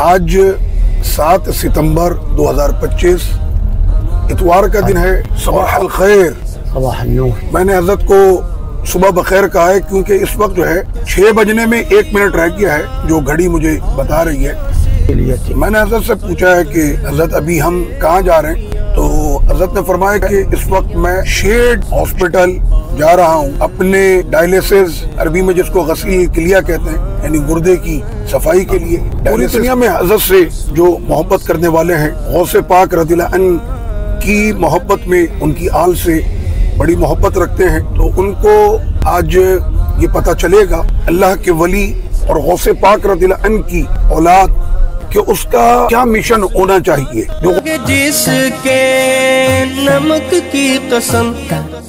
آج 7 ستمبر 2025 اتوار کا دن ہے۔ صباح الخیر، صباح النور۔ میں نے حضرت کو صبح بخیر کہا ہے کیونکہ اس وقت جو ہے 6 بجنے میں 1 منٹ رہ گیا ہے جو گھڑی مجھے بتا رہی ہے۔ میں نے حضرت سے پوچھا ہے کہ حضرت ابھی ہم کہاں جا رہے ہیں، تو حضرت نے فرمایا کہ اس وقت میں شیڈ ہاسپٹل جا رہا ہوں اپنے ڈائلیسس، عربی میں جس کو غسیل کلیہ کہتے ہیں، یعنی گردے کی صفائی کے لیے۔ پوری دنیا میں حضرت سے جو محبت کرنے والے ہیں، غوث پاک رضی اللہ عنہ کی محبت میں ان کی آل سے بڑی محبت رکھتے ہیں، تو ان کو آج یہ پتہ چلے گا اللہ کے ولی اور غوث پاک رضی اللہ عنہ کی اولاد کہ اس کا کیا مشن ہونا چاہیے۔ جس کے نمک کی قسم،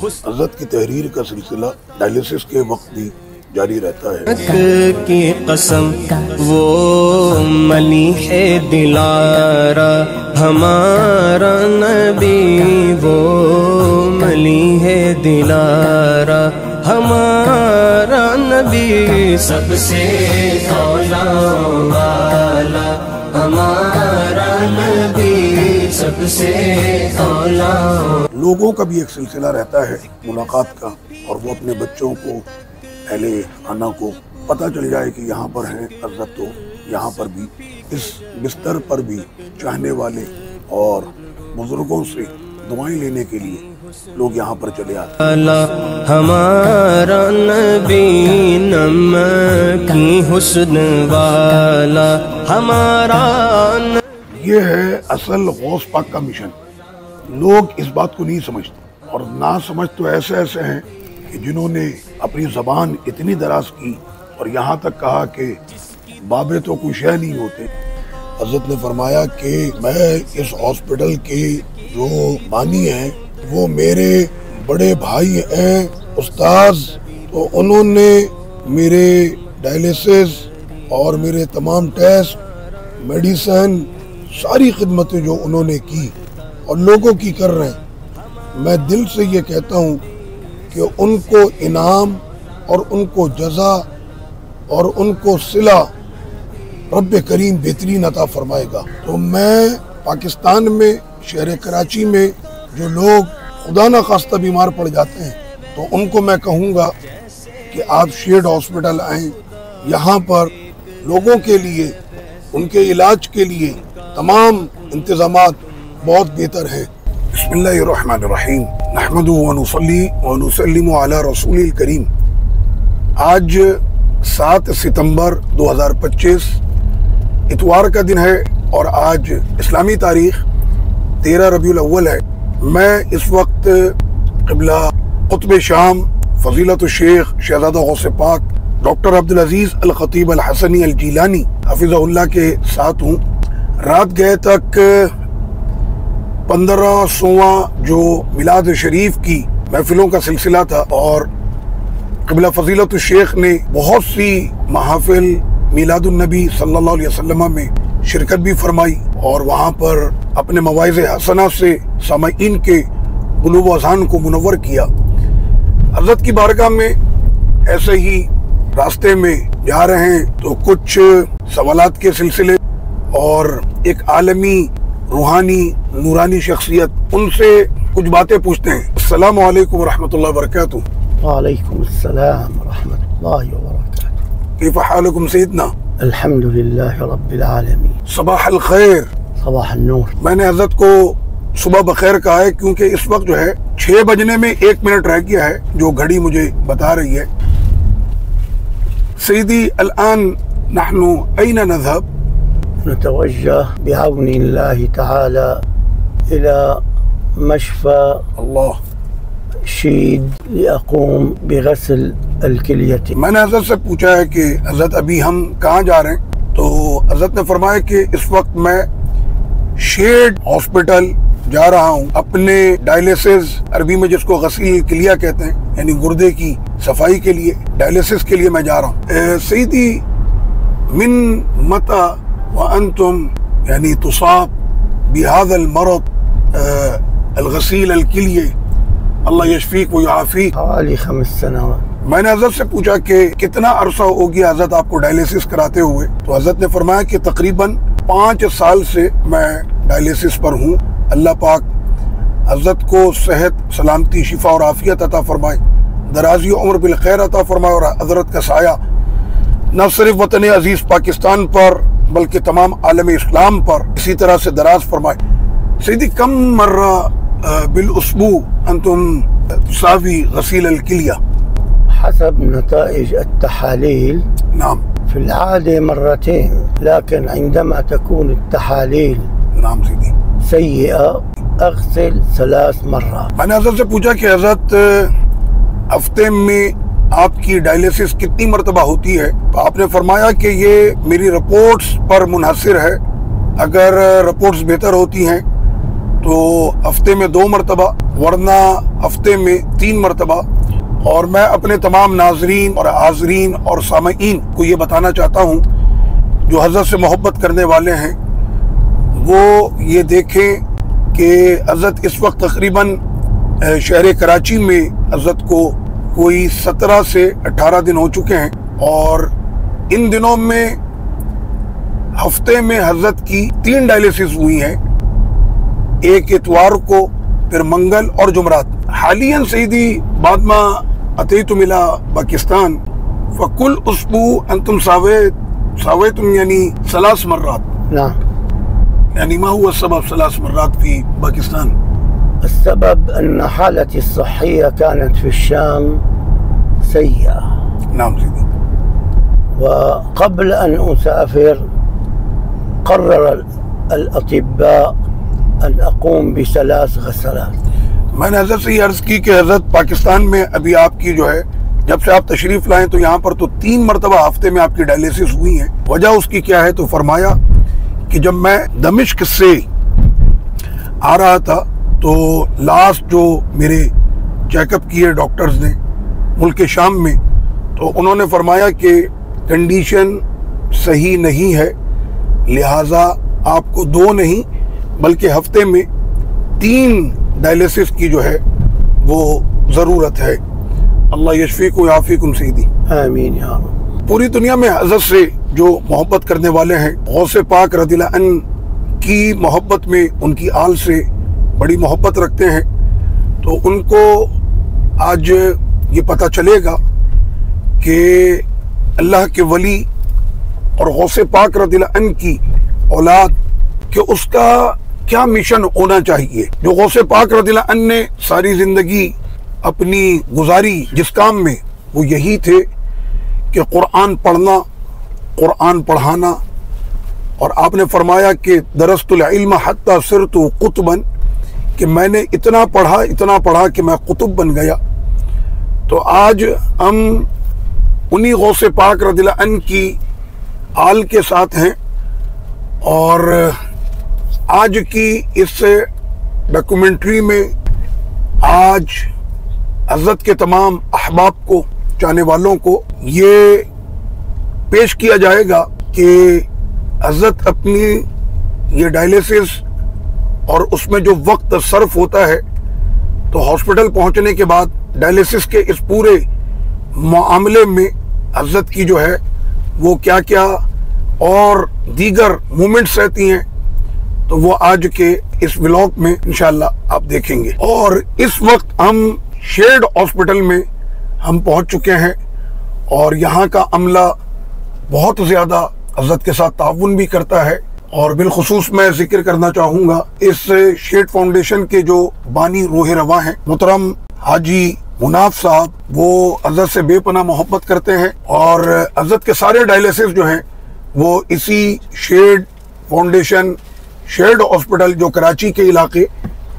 حضرت کی تحریر کا سلسلہ ڈائلیسس کے وقت بھی جاری رہتا ہے۔ کی قسم وہ ملیح دلارا ہمارا نبی، وہ ملیح دلارا ہمارا نبی، سب سے اولا والا ہمارا نبی، سب سے اولا۔ لوگوں کا بھی ایک سلسلہ رہتا ہے ملاقات کا، اور وہ اپنے بچوں کو، اہل خانہ کو پتہ چل جائے کہ یہاں پر ہیں حضرت، تو یہاں پر بھی اس بستر پر بھی چاہنے والے اور بزرگوں سے دعائیں لینے کے لیے لوگ یہاں پر چلے آتے ہیں۔ ہمارا نبی نمکی حسن والا ہمارا، یہ ہے اصل غوث پاک کا مشن۔ لوگ اس بات کو نہیں سمجھتے، اور نہ سمجھ تو ایسے ہیں کہ جنہوں نے اپنی زبان اتنی دراز کی اور یہاں تک کہا کہ بابے تو کوئی شے نہیں ہوتے۔ حضرت نے فرمایا کہ میں اس ہاسپٹل کے جو بانی ہیں وہ میرے بڑے بھائی ہیں استاذ، تو انہوں نے میرے ڈائلیسس اور میرے تمام ٹیسٹ، میڈیسن، ساری خدمتیں جو انہوں نے کی اور لوگوں کی کر رہے ہیں، میں دل سے یہ کہتا ہوں کہ ان کو انعام اور ان کو جزا اور ان کو صلہ رب کریم بہترین عطا فرمائے گا۔ تو میں پاکستان میں شہر کراچی میں جو لوگ خدا نہ خواستہ بیمار پڑ جاتے ہیں، تو ان کو میں کہوں گا کہ آپ شیڈ ہاسپٹل آئیں۔ یہاں پر لوگوں کے لیے، ان کے علاج کے لیے تمام انتظامات بہت بہتر ہیں۔ بسم اللہ الرحمن الرحیم، نحمد ونصلی ونسلم علی رسول الکریم۔ آج 7 ستمبر 2025 اتوار کا دن ہے، اور آج اسلامی تاریخ 13 ربیع الاول ہے۔ میں اس وقت قبلہ قطب شام فضیلت الشیخ شہزادہ غوث پاک ڈاکٹر عبدالعزیز الخطیب الحسنی الجیلانی حفظہ اللہ کے ساتھ ہوں۔ رات گئے تک 1500واں جو میلاد شریف کی محفلوں کا سلسلہ تھا، اور قبلہ فضیلت الشیخ نے بہت سی محافل میلاد النبی صلی اللہ علیہ وسلم میں شرکت بھی فرمائی، اور وہاں پر اپنے مواعظ حسنہ سے سامعین کے قلوب و اذہان کو منور کیا۔ حضرت کی بارگاہ میں ایسے ہی راستے میں جا رہے ہیں تو کچھ سوالات کے سلسلے اور ایک عالمی روحانی نورانی شخصیت، ان سے کچھ باتیں پوچھتے ہیں۔ السلام علیکم ورحمۃ اللہ وبرکاتہ۔ وعلیکم السلام ورحمۃ اللہ وبرکاتہ۔ کیف حالکم سیدنا؟ الحمد للہ رب العالمین۔ صباح الخیر، صباح النور۔ میں نے حضرت کو صبح بخیر کہا ہے کیونکہ اس وقت جو ہے 6 بجنے میں 1 منٹ رہ گیا ہے جو گھڑی مجھے بتا رہی ہے۔ سیدی الآن نحن أين نذهب؟ نتوجه بعون الله تعالى إلى مشفى اللہ شيد لأقوم بغسل الكلية۔ میں نے حضرت سے پوچھا ہے کہ حضرت ابھی ہم کہاں جا رہے ہیں، تو حضرت نے فرمایا کہ اس وقت میں شیڈ ہاسپٹل جا رہا ہوں اپنے ڈائلیسس، عربی میں جس کو غسیل کلیہ کہتے ہیں، یعنی گردے کی صفائی کے لیے، ڈائلیسس کے لیے میں جا رہا ہوں۔ سیدی من متى وانتم یعنی تصاب بهذا المرض الغسیل الکلیہ، اللہ یشفیک و یعافیک؟ حوالي 5 سنوات۔ میں نے حضرت سے پوچھا کہ کتنا عرصہ ہو گیا حضرت آپ کو ڈائلیسس کراتے ہوئے، تو حضرت نے فرمایا کہ تقریباً 5 سال سے میں ڈائلیسس پر ہوں. اللہ پاک حضرت کو صحت، سلامتی، شفا اور عافیت عطا فرمائے، درازی عمر بالخیر عطا فرمائے، اور حضرت کا سایہ نہ صرف وطن عزیز پاکستان پر بلکہ تمام عالم اسلام پر اسی طرح سے دراز فرمائے. سیدی کم مرہ بالاسبوع انتم تساوي غسيل الكلية؟ حسب نتائج التحاليل نعم. في العادة مرتين، لكن عندما تكون التحاليل نعم سيدي سيئة أغسل 3 مرات. میں نے حضرت سے پوچھا کہ حضرت ہفتے میں آپ کی ڈائلیسس کتنی مرتبہ ہوتی ہے؟ آپ نے فرمایا کہ یہ میری رپورٹس پر منحصر ہے. اگر رپورٹس بہتر ہوتی ہیں تو ہفتے میں 2 مرتبہ، ورنہ ہفتے میں 3 مرتبہ. اور میں اپنے تمام ناظرین اور حاضرین اور سامعین کو یہ بتانا چاہتا ہوں جو حضرت سے محبت کرنے والے ہیں وہ یہ دیکھیں کہ حضرت اس وقت تقریباً شہر کراچی میں حضرت کو کوئی 17 سے 18 دن ہو چکے ہیں، اور ان دنوں میں ہفتے میں حضرت کی 3 ڈائلیسس ہوئی ہیں، ایک اتوار کو، پھر منگل اور جمعرات. حالیاً سیدی بعد ما اتیتم الى پاکستان فکل اسبوع انتم ساویتم یعنی 3 مرات. نعم. يعني ما هو السبب 3 مرات في باكستان؟ السبب أن حالتي الصحية كانت في الشام سيئة. نعم سيدي. وقبل أن أسافر قرر الأطباء أن أقوم ب3 غسلات. میں نے حضرت سے یہ عرض کی کہ حضرت پاکستان میں ابھی آپ کی جو ہے جب سے آپ تشریف لائیں تو یہاں پر تو 3 مرتبہ ہفتے میں آپ کی ڈائلیسس ہوئی ہیں. وجہ اس کی کیا ہے؟ تو فرمایا کہ جب میں دمشق سے آ رہا تھا تو لاسٹ جو میرے چیک اپ کیے ڈاکٹرز نے ملک شام میں، تو انہوں نے فرمایا کہ کنڈیشن صحیح نہیں ہے، لہٰذا آپ کو 2 نہیں بلکہ ہفتے میں 3 ڈائلیسس کی جو ہے وہ ضرورت ہے. اللہ یشفیک و یعافیکم سیدی. آمین یا رب. پوری دنیا میں حضرت سے جو محبت کرنے والے ہیں، غوث پاک رضی اللہ عنہ کی محبت میں ان کی آل سے بڑی محبت رکھتے ہیں، تو ان کو آج یہ پتہ چلے گا کہ اللہ کے ولی اور غوث پاک رضی اللہ عنہ کی اولاد کہ اس کا کیا مشن ہونا چاہیے. جو غوث پاک رضی اللہ عنہ نے ساری زندگی اپنی گزاری جس کام میں، وہ یہی تھے کہ قرآن پڑھنا، قرآن پڑھانا. اور آپ نے فرمایا کہ درست العلم حتی صرت قطبا، کہ میں نے اتنا پڑھا کہ میں قطب بن گیا. تو آج ہم انہی غوث پاک رضی اللہ عنہ کی آل کے ساتھ ہیں، اور آج کی اس ڈاکومنٹری میں آج حضرت کے تمام احباب کو، چاہنے والوں کو یہ پیش کیا جائے گا کہ حضرت اپنی یہ ڈائلیسس اور اس میں جو وقت صرف ہوتا ہے، تو ہاسپٹل پہنچنے کے بعد ڈائلیسس کے اس پورے معاملے میں حضرت کی جو ہے وہ کیا کیا اور دیگر مومنٹس رہتی ہیں، تو وہ آج کے اس ولاگ میں انشاءاللہ آپ دیکھیں گے. اور اس وقت ہم شیڈ ہاسپٹل میں ہم پہنچ چکے ہیں، اور یہاں کا عملہ بہت زیادہ حضرت کے ساتھ تعاون بھی کرتا ہے. اور بالخصوص میں ذکر کرنا چاہوں گا اس شیڈ فاؤنڈیشن کے جو بانی روح رواں ہیں محترم حاجی مناف صاحب، وہ حضرت سے بے پناہ محبت کرتے ہیں، اور حضرت کے سارے ڈائلیسس جو ہیں وہ اسی شیڈ فاؤنڈیشن شیڈ ہاسپٹل جو کراچی کے علاقے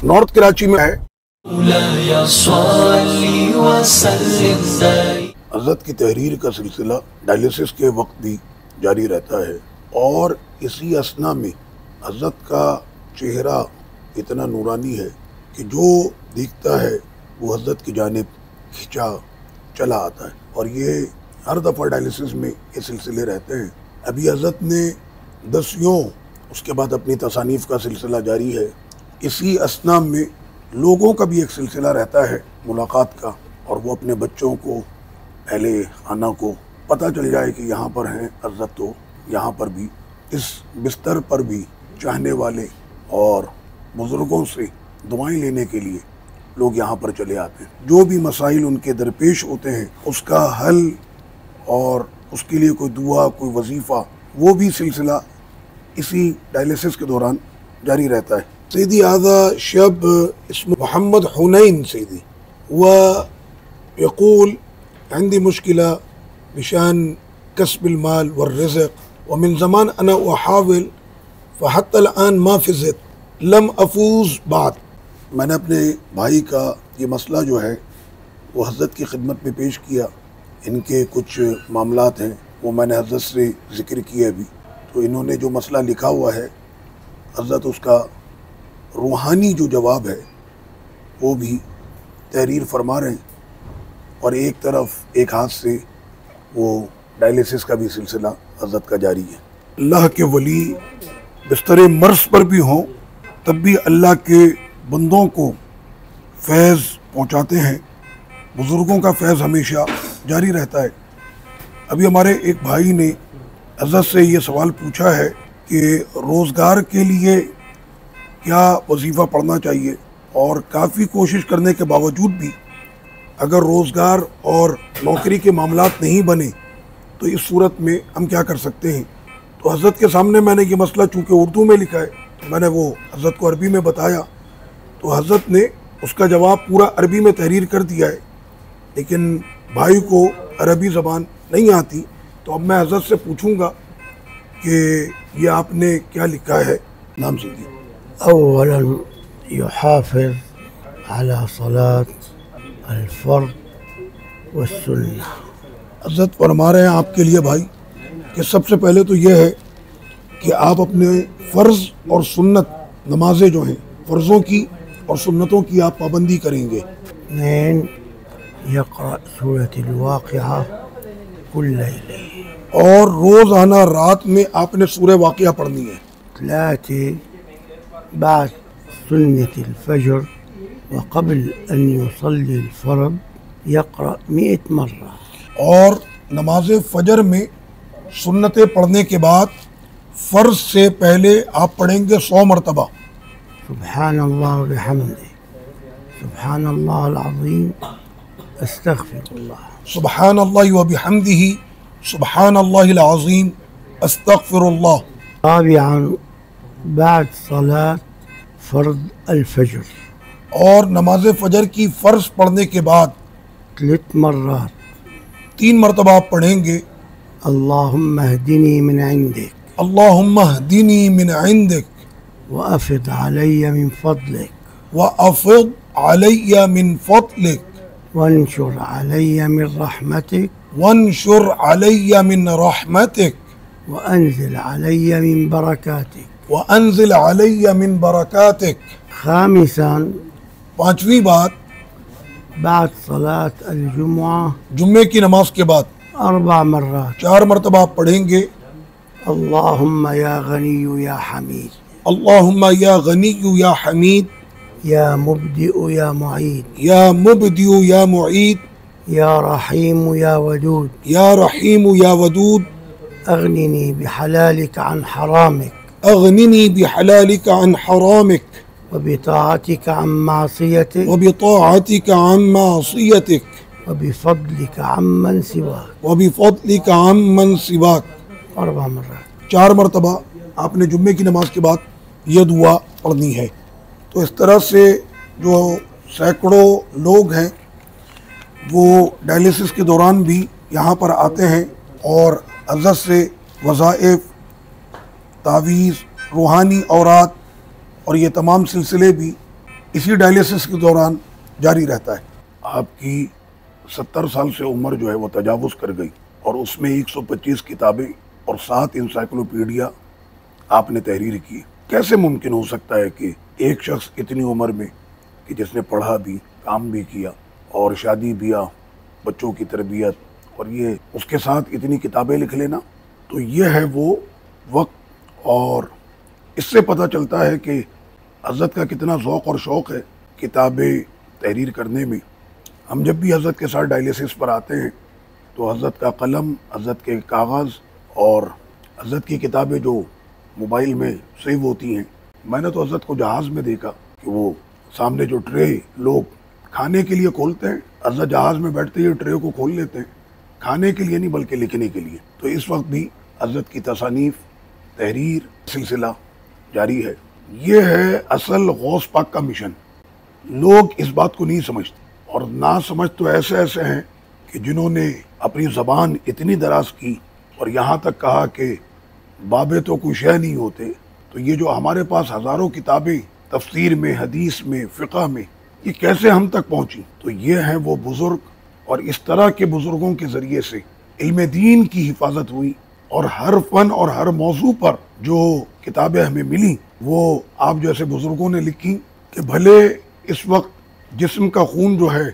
نارتھ کراچی میں ہے. حضرت کی تحریر کا سلسلہ ڈائلیسس کے وقت بھی جاری رہتا ہے، اور اسی اثنا میں حضرت کا چہرہ اتنا نورانی ہے کہ جو دیکھتا ہے وہ حضرت کی جانب کھینچا چلا آتا ہے. اور یہ ہر دفعہ ڈائلیسس میں یہ سلسلے رہتے ہیں. ابھی حضرت نے 10 یوں، اس کے بعد اپنی تصانیف کا سلسلہ جاری ہے. اسی اثنا میں لوگوں کا بھی ایک سلسلہ رہتا ہے ملاقات کا، اور وہ اپنے بچوں کو، اہل خانہ کو پتہ چل جائے کہ یہاں پر ہیں حضرت، تو یہاں پر بھی اس بستر پر بھی چاہنے والے اور بزرگوں سے دعائیں لینے کے لیے لوگ یہاں پر چلے آتے ہیں۔ جو بھی مسائل ان کے درپیش ہوتے ہیں اس کا حل اور اس کے لیے کوئی دعا، کوئی وظیفہ، وہ بھی سلسلہ اسی ڈائلیسس کے دوران جاری رہتا ہے۔ سیدی هذا شاب اسمه محمد حنين سيدي، ويقول عندي مشكلة بشان كسب المال والرزق، ومن زمان أنا أحاول فحتى الآن ما فزت، لم أفوز بعد۔ میں نے اپنے بھائی کا یہ مسئلہ جو ہے وہ حضرت کی خدمت میں پیش کیا۔ ان کے کچھ معاملات ہیں وہ میں نے حضرت سے ذکر کیا ابھی، تو انہوں نے جو مسئلہ لکھا ہوا ہے حضرت اس کا روحانی جو جواب ہے وہ بھی تحریر فرما رہے ہیں، اور ایک طرف ایک ہاتھ سے وہ ڈائلیسس کا بھی سلسلہ حضرت کا جاری ہے۔ اللہ کے ولی بستر مرض پر بھی ہوں تب بھی اللہ کے بندوں کو فیض پہنچاتے ہیں، بزرگوں کا فیض ہمیشہ جاری رہتا ہے۔ ابھی ہمارے ایک بھائی نے حضرت سے یہ سوال پوچھا ہے کہ روزگار کے لیے کیا وظیفہ پڑھنا چاہیے، اور کافی کوشش کرنے کے باوجود بھی اگر روزگار اور نوکری کے معاملات نہیں بنے تو اس صورت میں ہم کیا کر سکتے ہیں۔ تو حضرت کے سامنے میں نے یہ مسئلہ چونکہ اردو میں لکھا ہے تو میں نے وہ حضرت کو عربی میں بتایا، تو حضرت نے اس کا جواب پورا عربی میں تحریر کر دیا ہے، لیکن بھائی کو عربی زبان نہیں آتی، تو اب میں حضرت سے پوچھوں گا کہ یہ آپ نے کیا لکھا ہے۔ نام سے دی أولا يحافظ على صلاة الفرض والسنة۔ حضرت فرما رہے ہیں آپ کے لیے بھائی کہ سب سے پہلے تو یہ ہے کہ آپ اپنے فرض اور سنت نمازیں جو ہیں فرضوں کی اور سنتوں کی آپ پابندی کریں گے۔ اثنين يقرأ سورة الواقعة كل ليلة۔ اور روزانہ رات میں آپ نے سورہ واقعہ پڑھنی ہے۔ ثلاثة بعد سنة الفجر وقبل أن يصلي الفرض يقرأ 100 مرة۔ اور نماز فجر میں سنتیں پڑھنے کے بعد فرض سے پہلے آپ پڑھیں گے 100 مرتبہ۔ سبحان الله وبحمده، سبحان الله العظيم، استغفر الله۔ سبحان اللہ وبحمدہ، سبحان اللہ العظیم، استغفر اللہ۔ رابعا بعد صلاة فرض الفجر اور نماز فجر کی فرض پڑھنے کے بعد 3 مرات 3 مرتبہ آپ پڑھیں گے اللهم اهدني من عندك اللہم اہدنی من عندک وأفض علي من فضلك وافض علی من فضلک وانشر علي من رحمتك وانشر علی من رحمتک وأنزل علي من بركاتك۔ وانزل علی من برکاتک۔ خامسا پانچویں بات بعد صلاة الجمعة جمعے کی نماز کے بعد 4 مرات 4 مرتبہ آپ پڑھیں گے اللهم يا غني يا حميد، اللہم یا غنی یا حمید، يا مبدئ يا معيد، یا مبدی یا معید، يا رحيم يا ودود، یا رحیم یا ودود، أغنني بحلالك عن حرامك اغننی بحلالک عن حرامک وبطاعتك عن معصيتك وبطاعتک عن معصیتک وبفضلك عمن سواك۔ وبفضلک عن من سواک۔ 4 مرات۔ 4 مرتبہ آپ نے جمعے کی نماز کے بعد یہ دعا پڑھنی ہے۔ تو اس طرح سے جو سینکڑوں لوگ ہیں وہ ڈائلیسس کے دوران بھی یہاں پر آتے ہیں اور حضرت سے وظائف، تعویذ، روحانی اوراد اور یہ تمام سلسلے بھی اسی ڈائلیسس کے دوران جاری رہتا ہے۔ آپ کی 70 سال سے عمر جو ہے وہ تجاوز کر گئی، اور اس میں 125 کتابیں اور 7 انسائکلوپیڈیا آپ نے تحریر کی۔ کیسے ممکن ہو سکتا ہے کہ ایک شخص اتنی عمر میں کہ جس نے پڑھا بھی، کام بھی کیا اور شادی بیاہ، بچوں کی تربیت، اور یہ اس کے ساتھ اتنی کتابیں لکھ لینا؟ تو یہ ہے وہ وقت، اور اس سے پتہ چلتا ہے کہ حضرت کا کتنا ذوق اور شوق ہے کتابیں تحریر کرنے میں۔ ہم جب بھی حضرت کے ساتھ ڈائلیسس پر آتے ہیں تو حضرت کا قلم، حضرت کے کاغذ اور حضرت کی کتابیں جو موبائل میں سیو ہوتی ہیں. میں نے تو حضرت کو جہاز میں دیکھا کہ وہ سامنے جو ٹرے لوگ کھانے کے لیے کھولتے ہیں، حضرت جہاز میں بیٹھتے ہی ٹرے کو کھول لیتے ہیں، کھانے کے لیے نہیں بلکہ لکھنے کے لیے. تو اس وقت بھی حضرت کی تصانیف، تحریر سلسلہ جاری ہے. یہ ہے اصل غوث پاک کا مشن. لوگ اس بات کو نہیں سمجھتے، اور نہ سمجھ تو ایسے ہیں کہ جنہوں نے اپنی زبان اتنی دراز کی اور یہاں تک کہا کہ بابے تو کوئی شے نہیں ہوتے. تو یہ جو ہمارے پاس ہزاروں کتابیں تفسیر میں، حدیث میں، فقہ میں، یہ کیسے ہم تک پہنچی؟ تو یہ ہیں وہ بزرگ، اور اس طرح کے بزرگوں کے ذریعے سے علم دین کی حفاظت ہوئی. اور ہر فن اور ہر موضوع پر جو کتابیں ہمیں ملی وہ آپ جیسے بزرگوں نے لکھی کہ بھلے اس وقت جسم کا خون جو ہے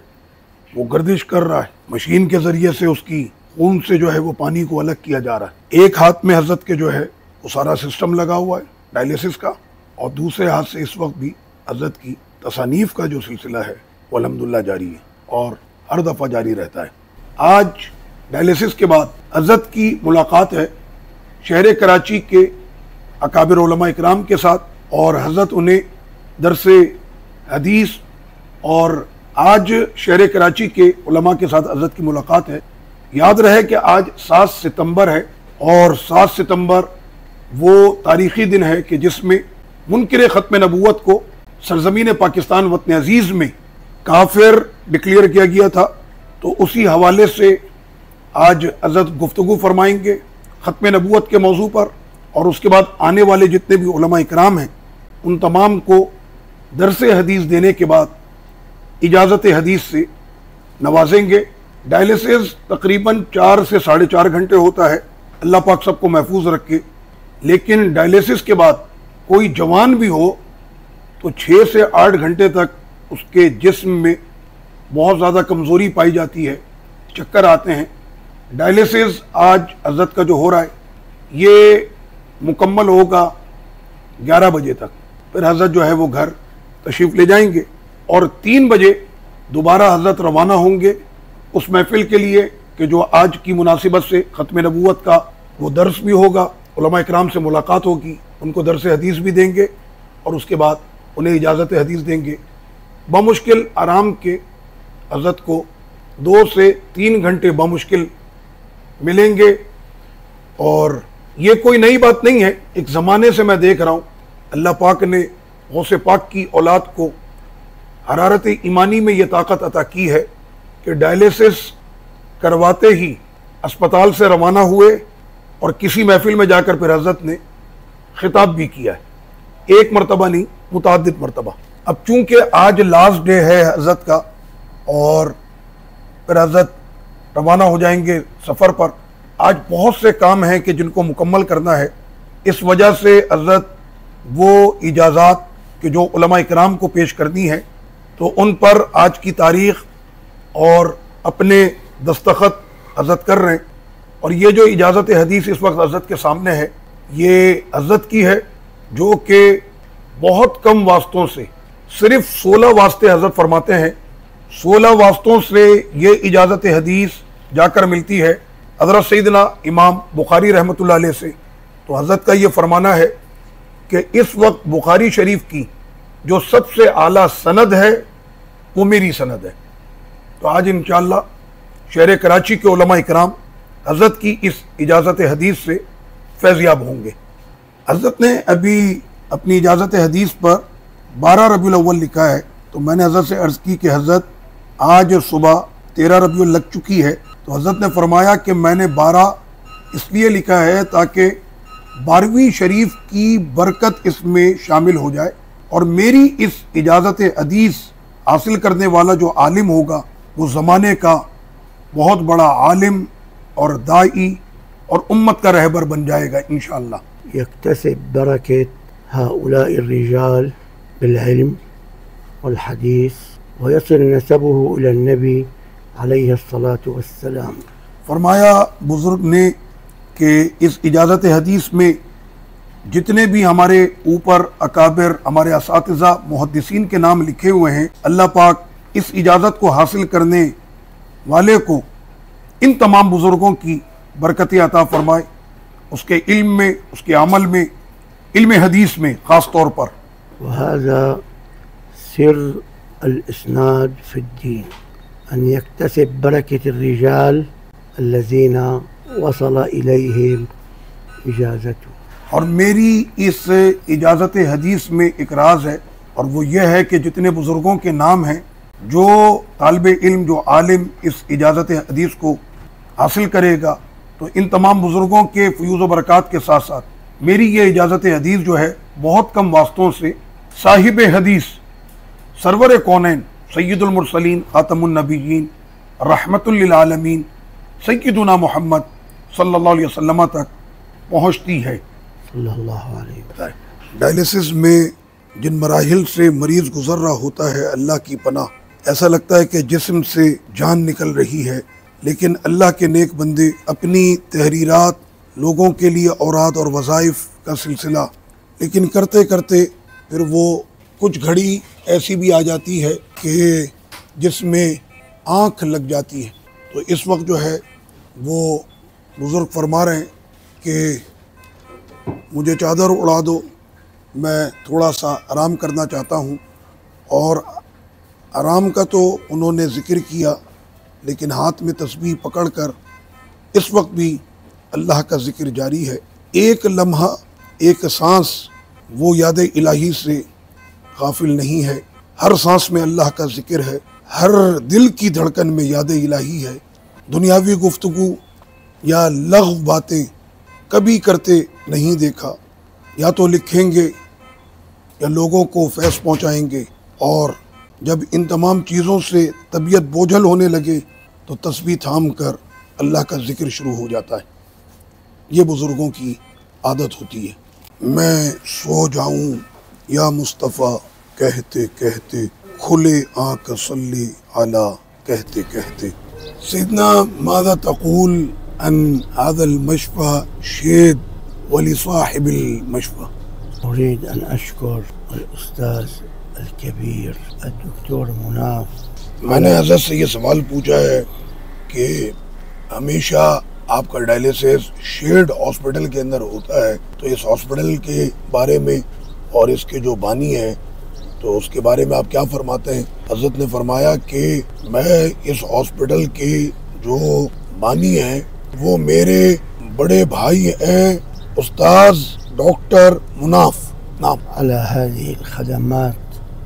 وہ گردش کر رہا ہے، مشین کے ذریعے سے اس کی خون سے جو ہے وہ پانی کو الگ کیا جا رہا ہے. ایک ہاتھ میں حضرت کے جو ہے وہ سارا سسٹم لگا ہوا ہے ڈائلیسس کا، اور دوسرے ہاتھ سے اس وقت بھی حضرت کی تصانیف کا جو سلسلہ ہے وہ الحمدللہ جاری ہے اور ہر دفعہ جاری رہتا ہے. آج ڈائلیسس کے بعد حضرت کی ملاقات ہے شہر کراچی کے اکابر علماء اکرام کے ساتھ، اور حضرت انہیں درس حدیث، اور آج شہر کراچی کے علماء کے ساتھ حضرت کی ملاقات ہے. یاد رہے کہ آج 7 ستمبر ہے، اور 7 ستمبر وہ تاریخی دن ہے کہ جس میں منکر ختم نبوت کو سرزمین پاکستان وطن عزیز میں کافر ڈکلیئر کیا گیا تھا. تو اسی حوالے سے آج حضرت گفتگو فرمائیں گے ختم نبوت کے موضوع پر، اور اس کے بعد آنے والے جتنے بھی علماء اکرام ہیں ان تمام کو درس حدیث دینے کے بعد اجازت حدیث سے نوازیں گے. ڈائلیسس تقریباً 4 سے 4.5 گھنٹے ہوتا ہے. اللہ پاک سب کو محفوظ رکھے. لیکن ڈائلیسس کے بعد کوئی جوان بھی ہو تو 6 سے 8 گھنٹے تک اس کے جسم میں بہت زیادہ کمزوری پائی جاتی ہے، چکر آتے ہیں. ڈائلیسس آج حضرت کا جو ہو رہا ہے یہ مکمل ہوگا 11 بجے تک. پھر حضرت جو ہے وہ گھر تشریف لے جائیں گے، اور 3 بجے دوبارہ حضرت روانہ ہوں گے اس محفل کے لیے کہ جو آج کی مناسبت سے ختم نبوت کا وہ درس بھی ہوگا، علماء اکرام سے ملاقات ہوگی، ان کو درس حدیث بھی دیں گے، اور اس کے بعد انہیں اجازت حدیث دیں گے. بمشکل آرام کے حضرت کو 2 سے 3 گھنٹے بمشکل ملیں گے. اور یہ کوئی نئی بات نہیں ہے، ایک زمانے سے میں دیکھ رہا ہوں اللہ پاک نے غوث پاک کی اولاد کو حرارت ایمانی میں یہ طاقت عطا کی ہے کہ ڈائلیسس کرواتے ہی اسپتال سے روانہ ہوئے اور کسی محفل میں جا کر پھر حضرت نے خطاب بھی کیا ہے، 1 مرتبہ نہیں، متعدد مرتبہ. اب چونکہ آج لاسٹ ڈے ہے حضرت کا، اور پھر حضرت روانہ ہو جائیں گے سفر پر. آج بہت سے کام ہیں کہ جن کو مکمل کرنا ہے. اس وجہ سے حضرت وہ اجازات کہ جو علماء اکرام کو پیش کرنی ہے تو ان پر آج کی تاریخ اور اپنے دستخط حضرت کر رہے ہیں. اور یہ جو اجازت حدیث اس وقت حضرت کے سامنے ہے یہ حضرت کی ہے، جو کہ بہت کم واسطوں سے، صرف 16 واسطے حضرت فرماتے ہیں، 16 واسطوں سے یہ اجازت حدیث جا کر ملتی ہے حضرت سیدنا امام بخاری رحمۃ اللہ علیہ سے. تو حضرت کا یہ فرمانا ہے کہ اس وقت بخاری شریف کی جو سب سے اعلیٰ سند ہے وہ میری سند ہے. تو آج انشاءاللہ شہر کراچی کے علماء اکرام حضرت کی اس اجازت حدیث سے فیضیاب ہوں گے. حضرت نے ابھی اپنی اجازت حدیث پر 12 ربیع الاول لکھا ہے، تو میں نے حضرت سے عرض کی کہ حضرت آج صبح 13 ربیع لگ چکی ہے. تو حضرت نے فرمایا کہ میں نے 12 اس لیے لکھا ہے تاکہ 12ویں شریف کی برکت اس میں شامل ہو جائے، اور میری اس اجازت حدیث حاصل کرنے والا جو عالم ہوگا وہ زمانے کا بہت بڑا عالم اور داعی اور امت کا رہبر بن جائے گا انشاءاللہ. يكتسب بركة هؤلاء الرجال بالعلم والحديث ويصل نسبه إلى النبي عليه الصلاة والسلام. فرمایا بزرگ نے کہ اس اجازت حدیث میں جتنے بھی ہمارے اوپر اکابر، ہمارے اساتذہ محدثین کے نام لکھے ہوئے ہیں، اللہ پاک اس اجازت کو حاصل کرنے والے کو ان تمام بزرگوں کی برکت عطا فرمائے، اس کے علم میں، اس کے عمل میں علم حدیث میں خاص طور پر. وهذا سر الإسناد في الدين، أن يكتسب بركة الرجال الذين وصل إليهم إجازته. اور میری اس اجازت حدیث میں ایک راز ہے، اور وہ یہ ہے کہ جتنے بزرگوں کے نام ہیں، جو طالب علم، جو عالم اس اجازت حدیث کو حاصل کرے گا، تو ان تمام بزرگوں کے فیوز و برکات کے ساتھ ساتھ میری یہ اجازت حدیث جو ہے بہت کم واسطوں سے صاحب حدیث سرور کونین سید المرسلین خاتم النبیین رحمت للعالمین سیدنا محمد صلی اللہ علیہ وسلم تک پہنچتی ہے. صلی اللہ علیہ وسلم. ڈائلیسس میں جن مراحل سے مریض گزر رہا ہوتا ہے، اللہ کی پناہ، ایسا لگتا ہے کہ جسم سے جان نکل رہی ہے، لیکن اللہ کے نیک بندے اپنی تحریرات، لوگوں کے لیے اوراد اور وظائف کا سلسلہ لیکن کرتے کرتے پھر وہ کچھ گھڑی ایسی بھی آ جاتی ہے کہ جس میں آنکھ لگ جاتی ہے. تو اس وقت جو ہے وہ بزرگ فرما رہے ہیں کہ مجھے چادر اڑا دو، میں تھوڑا سا آرام کرنا چاہتا ہوں. اور آرام کا تو انہوں نے ذکر کیا، لیکن ہاتھ میں تسبیح پکڑ کر اس وقت بھی اللہ کا ذکر جاری ہے. ایک لمحہ، ایک سانس وہ یاد الہی سے غافل نہیں ہے. ہر سانس میں اللہ کا ذکر ہے، ہر دل کی دھڑکن میں یاد الہی ہے. دنیاوی گفتگو یا لغو باتیں کبھی کرتے نہیں دیکھا. یا تو لکھیں گے یا لوگوں کو فیض پہنچائیں گے، اور جب ان تمام چیزوں سے طبیعت بوجھل ہونے لگے تو تسبیح تھام کر اللہ کا ذکر شروع ہو جاتا ہے. یہ بزرگوں کی عادت ہوتی ہے. میں سو جاؤں یا مصطفیٰ کہتے کہتے، کھلے آنکھ صلی علی کہتے کہتے. سیدنا ماذا تقول عن هذا المشفى شید ولصاحب المشفى؟ أريد أن أشكر الأستاذ الكبير الدكتور مناف. میں نے حضرت سے یہ سوال پوچھا ہے کہ ہمیشہ آپ کا ڈائلیسس شیڈ ہاسپٹل کے اندر ہوتا ہے، تو اس ہاسپٹل کے بارے میں اور اس کے جو بانی ہیں تو اس کے بارے میں آپ کیا فرماتے ہیں؟ حضرت نے فرمایا کہ میں اس ہاسپٹل کے جو بانی ہیں وہ میرے بڑے بھائی ہیں استاذ ڈاکٹر مناف. نعم. على هذه الخدمات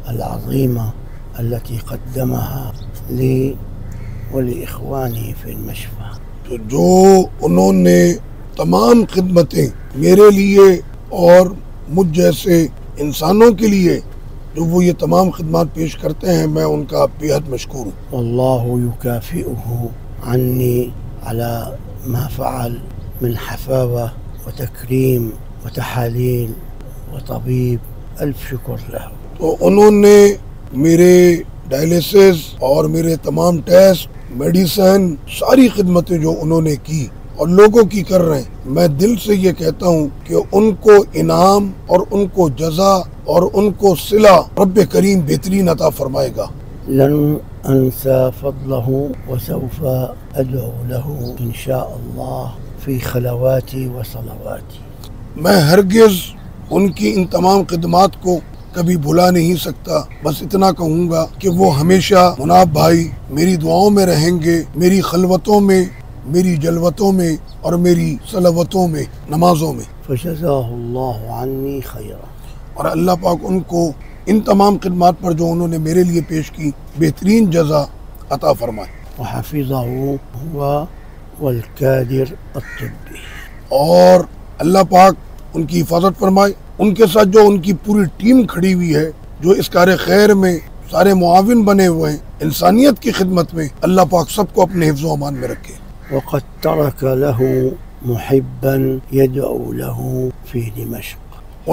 العظيمة التي قدمها لي ولإخواني في المشفى. تو جو انہوں نے تمام خدمتیں میرے لیے اور مجھ جیسے انسانوں کے لیے جو وہ یہ تمام خدمات پیش کرتے ہیں، میں ان کا بےحد مشکور ہوں. والله يكافئه عني على ما فعل من حفاوة وتكريم وتحاليل وطبيب. ألف شكر له. تو انہوں نے میرے ڈائلیسس اور میرے تمام ٹیسٹ، میڈیسن، ساری خدمتیں جو انہوں نے کی اور لوگوں کی کر رہے ہیں، میں دل سے یہ کہتا ہوں کہ ان کو انعام اور ان کو جزا اور ان کو صلہ رب کریم بہترین عطا فرمائے گا. لن أنسى فضله وسوف أدعو له إن شاء الله في خلواتي وصلواتي. میں ہرگز ان کی ان تمام خدمات کو کبھی بھلا نہیں سکتا. بس اتنا کہوں گا کہ وہ ہمیشہ مناف بھائی میری دعاؤں میں رہیں گے، میری خلوتوں میں، میری جلوتوں میں اور میری صلوتوں میں، نمازوں میں. فجزاه الله عني خيرا. اور اللہ پاک ان کو ان تمام خدمات پر جو انہوں نے میرے لیے پیش کی بہترین جزا عطا فرمائے. وحفظه هو والكادر الطبي. اور اللہ پاک ان کی حفاظت فرمائے. ان کے ساتھ جو ان کی پوری ٹیم کھڑی ہوئی ہے، جو اس کار خیر میں سارے معاون بنے ہوئے ہیں انسانیت کی خدمت میں، اللہ پاک سب کو اپنے حفظ و امان میں رکھے. وقد ترك له محبا يدعو له في دمشق.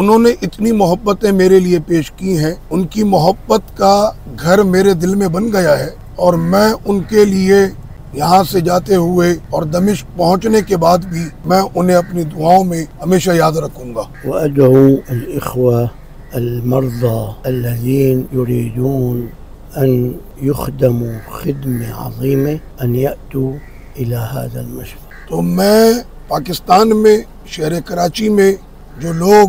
انہوں نے اتنی محبتیں میرے لیے پیش کی ہیں، ان کی محبت کا گھر میرے دل میں بن گیا ہے، اور میں ان کے لیے یہاں سے جاتے ہوئے اور دمشق پہنچنے کے بعد بھی میں انہیں اپنی دعاؤں میں ہمیشہ یاد رکھوں گا. وأدعو الإخوة المرضى الذين يريدون أن يخدموا خدمة عظيمة أن يأتوا إلى هذا المشفى. تو میں پاکستان میں شہر کراچی میں جو لوگ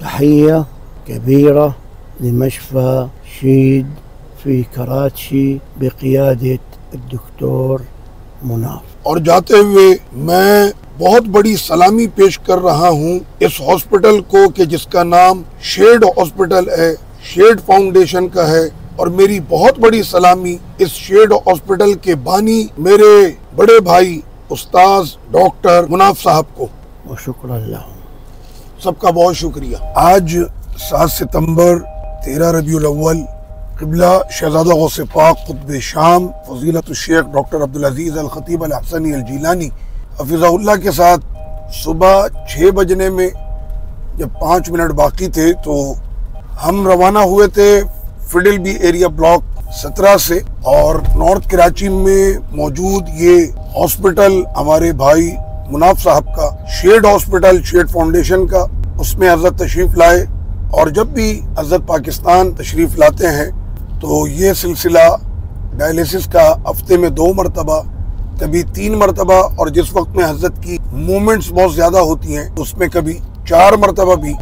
تحية كبيرة لمشفى شيد في كراتشي بقيادة الدكتور مناف। اور جاتے ہوئے میں بہت بڑی سلامی پیش کر رہا ہوں اس ہاسپٹل کو کہ جس کا نام شیڈ ہاسپٹل ہے، شیڈ فاؤنڈیشن کا ہے، اور میری بہت بڑی سلامی اس شیڈ ہاسپٹل کے بانی میرے بڑے بھائی استاذ ڈاکٹر مناف صاحب کو۔ وشكرا لهم۔ سب کا بہت شکریہ۔ آج 7 ستمبر 13 ربیع الاول قبلہ شہزادہ غوث پاک قطب شام فضیلت الشیخ ڈاکٹر عبدالعزیز الخطیب الحسنی الجیلانی حفظہ اللہ کے ساتھ صبح 6 بجنے میں جب 5 منٹ باقی تھے تو ہم روانہ ہوئے تھے فیڈل بی ایریا بلاک 17 سے، اور نارتھ کراچی میں موجود یہ ہاسپٹل ہمارے بھائی مناف صاحب کا شیڈ ہاسپٹل شیڈ فاؤنڈیشن کا، اس میں حضرت تشریف لائے، اور جب بھی حضرت پاکستان تشریف لاتے ہیں تو یہ سلسلہ ڈائلیسس کا ہفتے میں 2 مرتبہ کبھی 3 مرتبہ، اور جس وقت میں حضرت کی مومنٹس بہت زیادہ ہوتی ہیں اس میں کبھی 4 مرتبہ بھی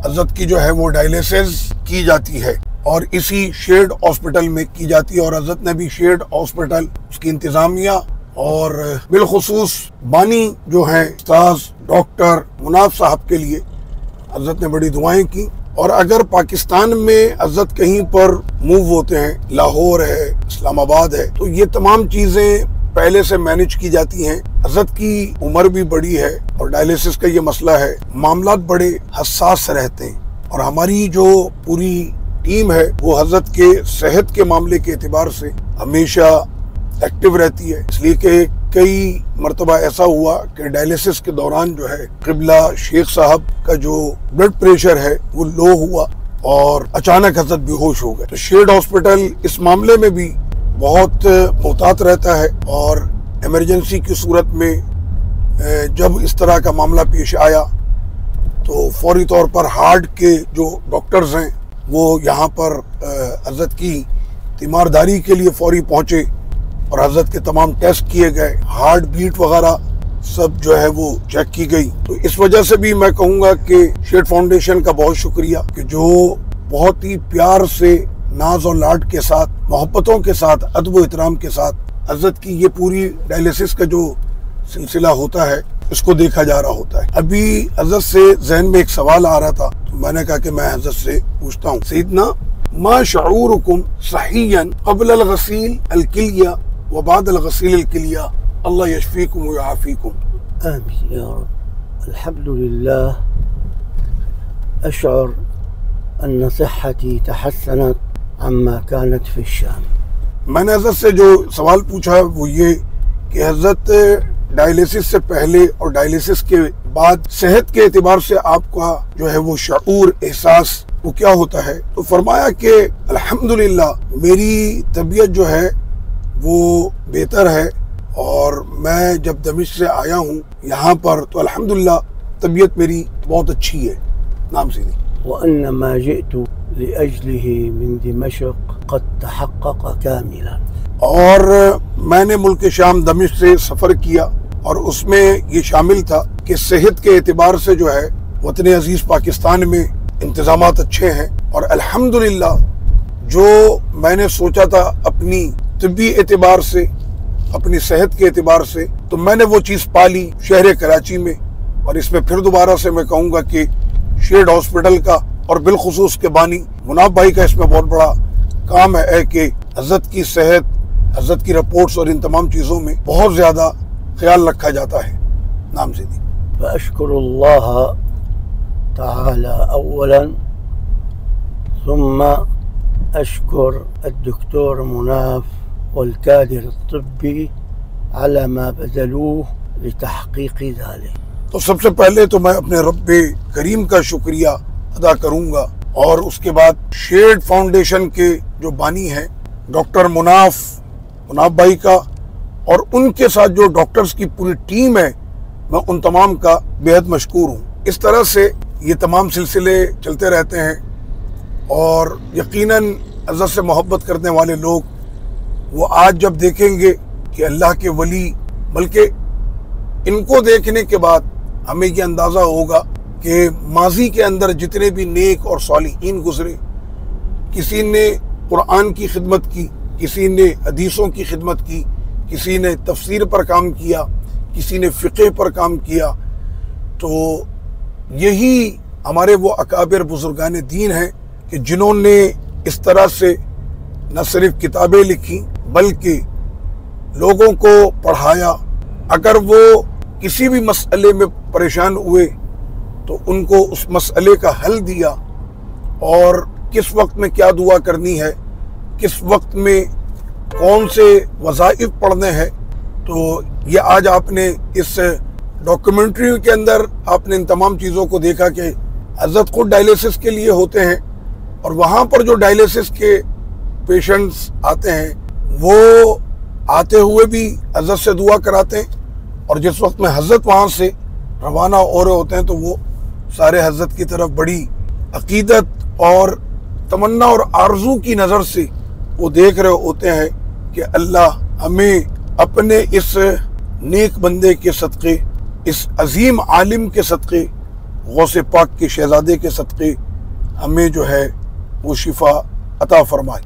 حضرت کی جو ہے وہ ڈائلیسس کی جاتی ہے، اور اسی شیڈ ہاسپٹل میں کی جاتی ہے۔ اور حضرت نے بھی شیڈ ہاسپٹل اس کی انتظامیہ اور بالخصوص بانی جو ہیں استاذ ڈاکٹر مناف صاحب کے لیے حضرت نے بڑی دعائیں کی۔ اور اگر پاکستان میں حضرت کہیں پر موو ہوتے ہیں، لاہور ہے، اسلام آباد ہے، تو یہ تمام چیزیں پہلے سے مینج کی جاتی ہیں۔ حضرت کی عمر بھی بڑی ہے اور ڈائلیسس کا یہ مسئلہ ہے، معاملات بڑے حساس رہتے ہیں، اور ہماری جو پوری ٹیم ہے وہ حضرت کے صحت کے معاملے کے اعتبار سے ہمیشہ ایکٹیو رہتی ہے، اس لیے کہ کئی مرتبہ ایسا ہوا کہ ڈائلیسس کے دوران جو ہے قبلہ شیخ صاحب کا جو بلڈ پریشر ہے وہ لو ہوا اور اچانک حضرت بے ہوش ہو گئے۔ تو شیڈ ہاسپٹل اس معاملے میں بھی بہت محتاط رہتا ہے، اور ایمرجنسی کی صورت میں جب اس طرح کا معاملہ پیش آیا تو فوری طور پر ہارٹ کے جو ڈاکٹرز ہیں وہ یہاں پر حضرت کی تیمارداری کے لیے فوری پہنچے، اور حضرت کے تمام ٹیسٹ کیے گئے، ہارٹ بیٹ وغیرہ سب جو ہے وہ چیک کی گئی۔ تو اس وجہ سے بھی میں کہوں گا کہ شیڈ فاؤنڈیشن کا بہت شکریہ کہ جو بہت ہی پیار سے، ناز اور لاڈ کے ساتھ، محبتوں کے ساتھ، ادب و احترام کے ساتھ حضرت کی یہ پوری ڈائلیسس کا جو سلسلہ ہوتا ہے اس کو دیکھا جا رہا ہوتا ہے۔ ابھی حضرت سے ذہن میں ایک سوال آ رہا تھا تو میں نے کہا کہ میں حضرت سے پوچھتا ہوں، سیدنا ما شعورکم صحیا قبل الغسیل الکلیہ وبعد الغسیل الکلیہ، اللہ یشفیکم ویعافیکم۔ آمين يا رب. الحمد لله أشعر أن صحتي تحسنت عما كانت في الشام. میں نے حضرت سے جو سوال پوچھا وہ یہ کہ حضرت ڈائلیسس سے پہلے اور ڈائلیسس کے بعد صحت کے اعتبار سے آپ کا جو ہے وہ شعور، احساس وہ کیا ہوتا ہے؟ تو فرمایا کہ الحمدللہ میری طبیعت جو ہے وہ بہتر ہے، اور میں جب دمشق سے آیا ہوں یہاں پر تو الحمدللہ طبیعت میری بہت اچھی ہے۔ نام سیدھی۔ وأن ما جئت لأجله من دمشق قد تحقق كاملا. اور میں نے ملک شام دمشق سے سفر کیا، اور اس میں یہ شامل تھا کہ صحت کے اعتبار سے جو ہے وطن عزیز پاکستان میں انتظامات اچھے ہیں، اور الحمدللہ جو میں نے سوچا تھا اپنی طبی اعتبار سے، اپنی صحت کے اعتبار سے، تو میں نے وہ چیز پالی شہر کراچی میں۔ اور اس میں پھر دوبارہ سے میں کہوں گا کہ شیڈ ہاسپٹل کا اور بالخصوص کے بانی مناف بھائی کا اس میں بہت بڑا کام ہے کہ حضرت کی صحت، حضرت کی رپورٹس اور ان تمام چیزوں میں بہت زیادہ خیال رکھا جاتا ہے۔ نام سیدھی۔ فأشكر الله تعالى أولا، ثم أشكر الدكتور مناف والكادر الطبي على ما بذلوه لتحقيق ذلك. تو سب سے پہلے تو میں اپنے رب کریم کا شکریہ ادا کروں گا، اور اس کے بعد شیڈ فاؤنڈیشن کے جو بانی ہیں ڈاکٹر مناف بھائی کا، اور ان کے ساتھ جو ڈاکٹرز کی پوری ٹیم ہے، میں ان تمام کا بے حد مشکور ہوں۔ اس طرح سے یہ تمام سلسلے چلتے رہتے ہیں، اور یقیناً حضرت سے محبت کرنے والے لوگ وہ آج جب دیکھیں گے کہ اللہ کے ولی، بلکہ ان کو دیکھنے کے بعد ہمیں یہ اندازہ ہوگا کہ ماضی کے اندر جتنے بھی نیک اور صالحین گزرے، کسی نے قرآن کی خدمت کی، کسی نے حدیثوں کی خدمت کی، کسی نے تفسیر پر کام کیا، کسی نے فقہ پر کام کیا، تو یہی ہمارے وہ اکابر بزرگان دین ہیں کہ جنہوں نے اس طرح سے نہ صرف کتابیں لکھی بلکہ لوگوں کو پڑھایا۔ اگر وہ کسی بھی مسئلے میں پریشان ہوئے تو ان کو اس مسئلے کا حل دیا، اور کس وقت میں کیا دعا کرنی ہے، کس وقت میں کون سے وظائف پڑھنے ہیں۔ تو یہ آج آپ نے اس ڈاکیومنٹری کے اندر آپ نے ان تمام چیزوں کو دیکھا کہ حضرت خود ڈائلیسس کے لیے ہوتے ہیں، اور وہاں پر جو ڈائلیسس کے پیشنٹس آتے ہیں وہ آتے ہوئے بھی حضرت سے دعا کراتے ہیں، اور جس وقت میں حضرت وہاں سے روانہ ہو رہے ہوتے ہیں تو وہ سارے حضرت کی طرف بڑی عقیدت اور تمنا اور آرزو کی نظر سے وہ دیکھ رہے ہوتے ہیں کہ اللہ ہمیں اپنے اس نیک بندے کے صدقے، اس عظیم عالم کے صدقے، غوث پاک کے شہزادے کے صدقے ہمیں جو ہے وہ شفا عطا فرمائے۔